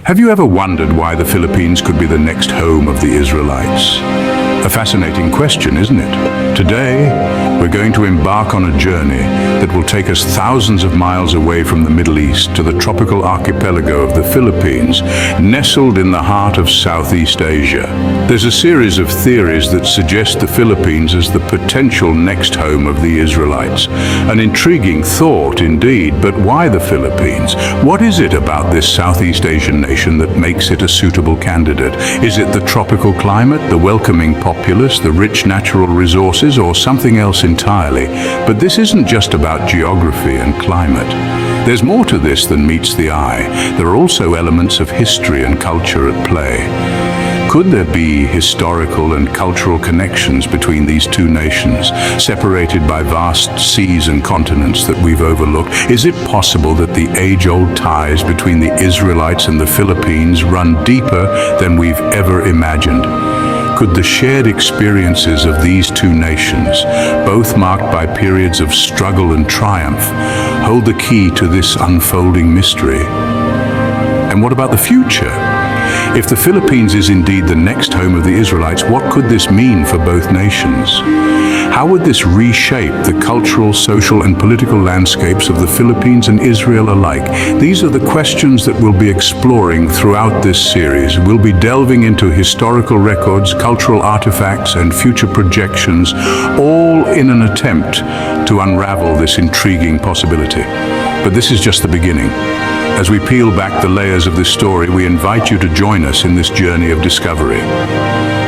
Have you ever wondered why the Philippines could be the next home of the Israelites? A fascinating question, isn't it? Today, we're going to embark on a journey that will take us thousands of miles away from the Middle East to the tropical archipelago of the Philippines, nestled in the heart of Southeast Asia. There's a series of theories that suggest the Philippines as the potential next home of the Israelites. An intriguing thought indeed, but why the Philippines? What is it about this Southeast Asian nation that makes it a suitable candidate? Is it the tropical climate, the welcoming populace, the rich natural resources, or something else entirely? But this isn't just about geography and climate. There's more to this than meets the eye. There are also elements of history and culture at play. Could there be historical and cultural connections between these two nations, separated by vast seas and continents that we've overlooked? Is it possible that the age-old ties between the Israelites and the Philippines run deeper than we've ever imagined? Could the shared experiences of these two nations, both marked by periods of struggle and triumph, hold the key to this unfolding mystery? And what about the future? If the Philippines is indeed the next home of the Israelites, what could this mean for both nations? How would this reshape the cultural, social, and political landscapes of the Philippines and Israel alike? These are the questions that we'll be exploring throughout this series. We'll be delving into historical records, cultural artifacts, and future projections, all in an attempt to unravel this intriguing possibility. But this is just the beginning. As we peel back the layers of this story, we invite you to join us in this journey of discovery.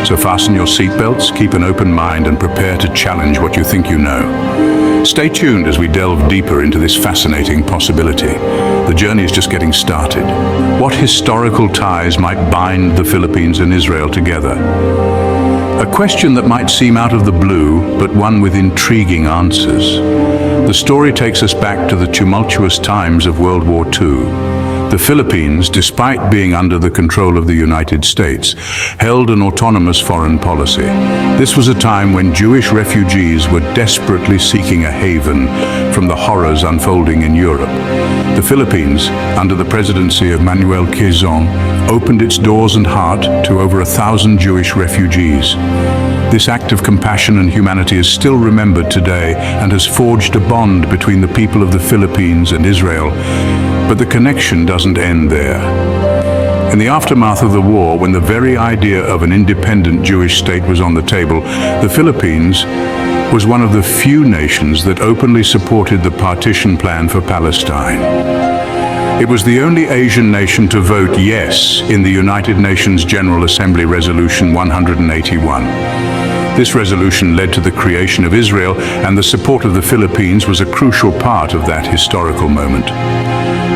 So fasten your seatbelts, keep an open mind, and prepare to challenge what you think you know. Stay tuned as we delve deeper into this fascinating possibility. The journey is just getting started. What historical ties might bind the Philippines and Israel together? A question that might seem out of the blue, but one with intriguing answers. The story takes us back to the tumultuous times of World War II. The Philippines, despite being under the control of the United States, held an autonomous foreign policy. This was a time when Jewish refugees were desperately seeking a haven from the horrors unfolding in Europe. The Philippines, under the presidency of Manuel Quezon, opened its doors and heart to over 1,000 Jewish refugees. This act of compassion and humanity is still remembered today and has forged a bond between the people of the Philippines and Israel. But the connection doesn't end there. In the aftermath of the war, when the very idea of an independent Jewish state was on the table, the Philippines was one of the few nations that openly supported the partition plan for Palestine. It was the only Asian nation to vote yes in the United Nations General Assembly Resolution 181. This resolution led to the creation of Israel, and the support of the Philippines was a crucial part of that historical moment.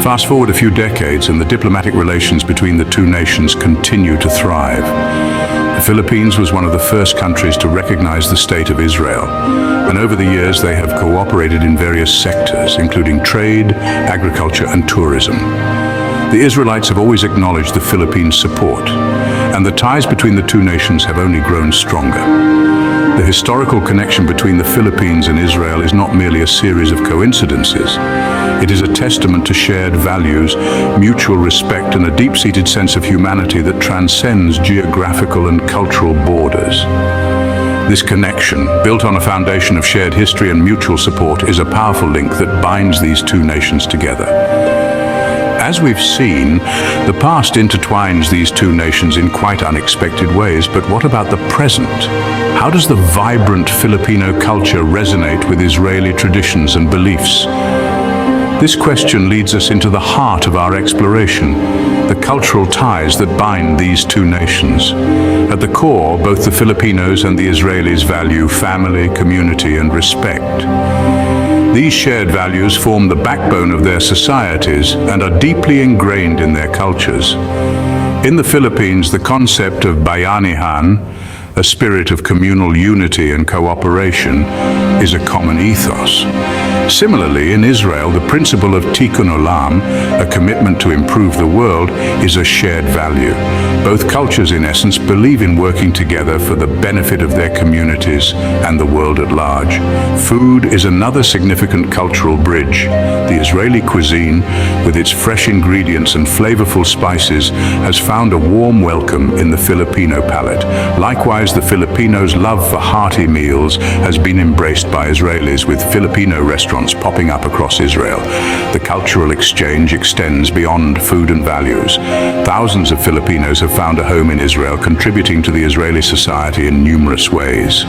Fast forward a few decades, and the diplomatic relations between the two nations continue to thrive. The Philippines was one of the first countries to recognize the state of Israel, and over the years they have cooperated in various sectors, including trade, agriculture, and tourism. The Israelites have always acknowledged the Philippines' support, and the ties between the two nations have only grown stronger. The historical connection between the Philippines and Israel is not merely a series of coincidences. It is a testament to shared values, mutual respect, and a deep-seated sense of humanity that transcends geographical and cultural borders. This connection, built on a foundation of shared history and mutual support, is a powerful link that binds these two nations together. As we've seen, the past intertwines these two nations in quite unexpected ways, but what about the present? How does the vibrant Filipino culture resonate with Israeli traditions and beliefs? This question leads us into the heart of our exploration, the cultural ties that bind these two nations. At the core, both the Filipinos and the Israelis value family, community, and respect. These shared values form the backbone of their societies and are deeply ingrained in their cultures. In the Philippines, the concept of bayanihan, a spirit of communal unity and cooperation, is a common ethos. Similarly, in Israel, the principle of tikkun olam, a commitment to improve the world, is a shared value. Both cultures, in essence, believe in working together for the benefit of their communities and the world at large. Food is another significant cultural bridge. The Israeli cuisine, with its fresh ingredients and flavorful spices, has found a warm welcome in the Filipino palate. Likewise, the Filipinos' love for hearty meals has been embraced by Israelis, with Filipino restaurants popping up across Israel. The cultural exchange extends beyond food and values. Thousands of Filipinos have found a home in Israel, contributing to the Israeli society in numerous ways.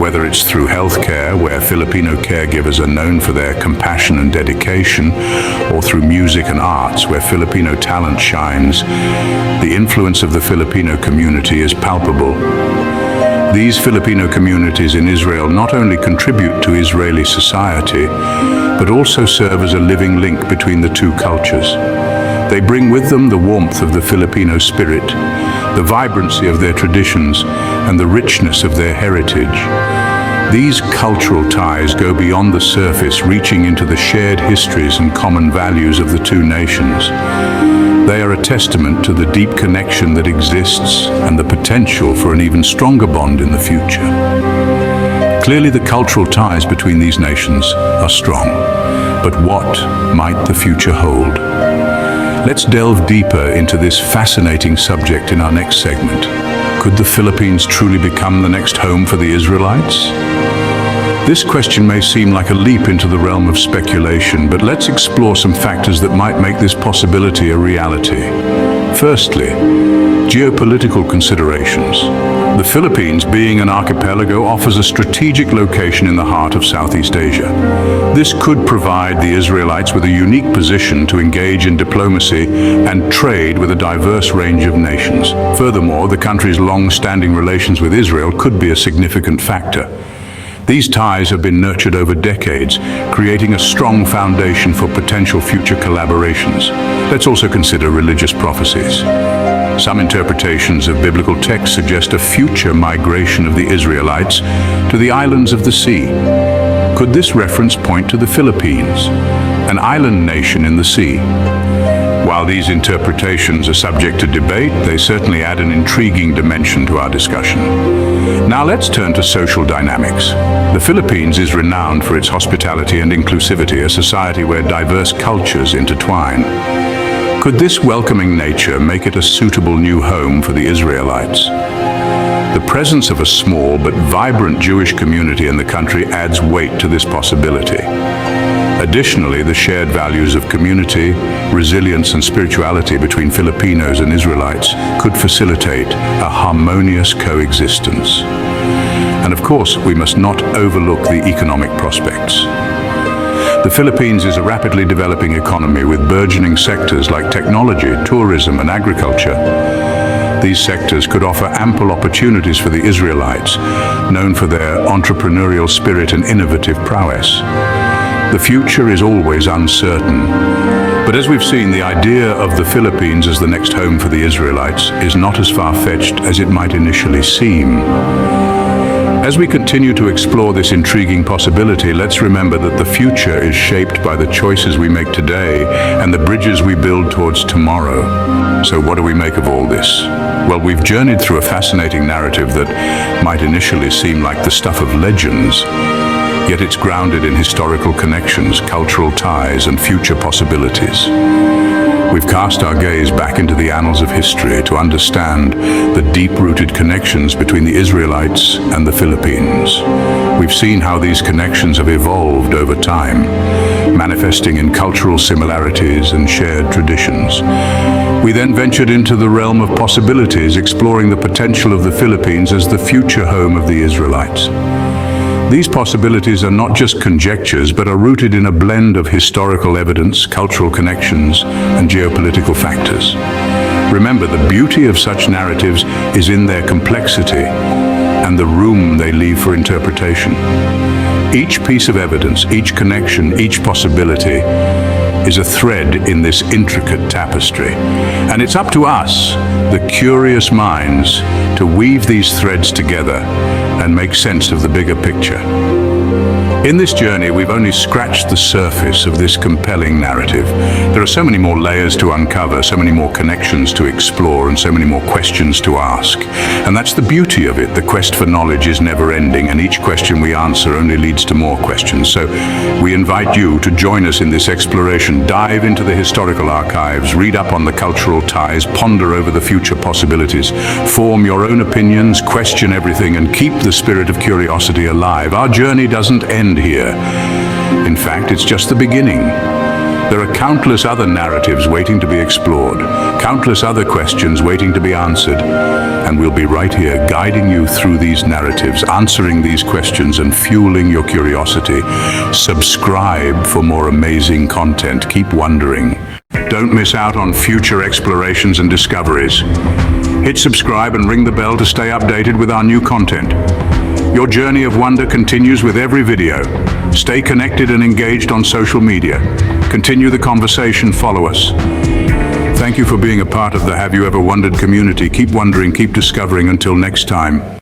Whether it's through healthcare, where Filipino caregivers are known for their compassion and dedication, or through music and arts, where Filipino talent shines, the influence of the Filipino community is palpable. These Filipino communities in Israel not only contribute to Israeli society, but also serve as a living link between the two cultures. They bring with them the warmth of the Filipino spirit, the vibrancy of their traditions, and the richness of their heritage. These cultural ties go beyond the surface, reaching into the shared histories and common values of the two nations. They are a testament to the deep connection that exists and the potential for an even stronger bond in the future. Clearly, the cultural ties between these nations are strong. But what might the future hold? Let's delve deeper into this fascinating subject in our next segment. Could the Philippines truly become the next home for the Israelites? This question may seem like a leap into the realm of speculation, but let's explore some factors that might make this possibility a reality. Firstly, geopolitical considerations. The Philippines, being an archipelago, offers a strategic location in the heart of Southeast Asia. This could provide the Israelites with a unique position to engage in diplomacy and trade with a diverse range of nations. Furthermore, the country's long-standing relations with Israel could be a significant factor. These ties have been nurtured over decades, creating a strong foundation for potential future collaborations. Let's also consider religious prophecies. Some interpretations of biblical texts suggest a future migration of the Israelites to the islands of the sea. Could this reference point to the Philippines, an island nation in the sea? While these interpretations are subject to debate, they certainly add an intriguing dimension to our discussion. Now let's turn to social dynamics. The Philippines is renowned for its hospitality and inclusivity, a society where diverse cultures intertwine. Could this welcoming nature make it a suitable new home for the Israelites? The presence of a small but vibrant Jewish community in the country adds weight to this possibility. Additionally, the shared values of community, resilience, and spirituality between Filipinos and Israelites could facilitate a harmonious coexistence. And of course, we must not overlook the economic prospects. The Philippines is a rapidly developing economy with burgeoning sectors like technology, tourism, and agriculture. These sectors could offer ample opportunities for the Israelites, known for their entrepreneurial spirit and innovative prowess. The future is always uncertain, but as we've seen, the idea of the Philippines as the next home for the Israelites is not as far-fetched as it might initially seem. As we continue to explore this intriguing possibility, let's remember that the future is shaped by the choices we make today and the bridges we build towards tomorrow. So what do we make of all this? Well, we've journeyed through a fascinating narrative that might initially seem like the stuff of legends, yet it's grounded in historical connections, cultural ties, and future possibilities. We've cast our gaze back into the annals of history to understand the deep-rooted connections between the Israelites and the Philippines. We've seen how these connections have evolved over time, manifesting in cultural similarities and shared traditions. We then ventured into the realm of possibilities, exploring the potential of the Philippines as the future home of the Israelites. These possibilities are not just conjectures, but are rooted in a blend of historical evidence, cultural connections, and geopolitical factors. Remember, the beauty of such narratives is in their complexity and the room they leave for interpretation. Each piece of evidence, each connection, each possibility is a thread in this intricate tapestry. And it's up to us, the curious minds, to weave these threads together and make sense of the bigger picture. In this journey, we've only scratched the surface of this compelling narrative. There are so many more layers to uncover, so many more connections to explore, and so many more questions to ask. And that's the beauty of it. The quest for knowledge is never ending, and each question we answer only leads to more questions. So we invite you to join us in this exploration. Dive into the historical archives, read up on the cultural ties, ponder over the future possibilities, form your own opinions, question everything, and keep the spirit of curiosity alive. Our journey doesn't end here. In fact, it's just the beginning. There are countless other narratives waiting to be explored, countless other questions waiting to be answered, and we'll be right here guiding you through these narratives, answering these questions and fueling your curiosity. Subscribe for more amazing content. Keep wondering. Don't miss out on future explorations and discoveries. Hit subscribe and ring the bell to stay updated with our new content. Your journey of wonder continues with every video. Stay connected and engaged on social media. Continue the conversation, follow us. Thank you for being a part of the Have You Ever Wondered community. Keep wondering, keep discovering. Until next time.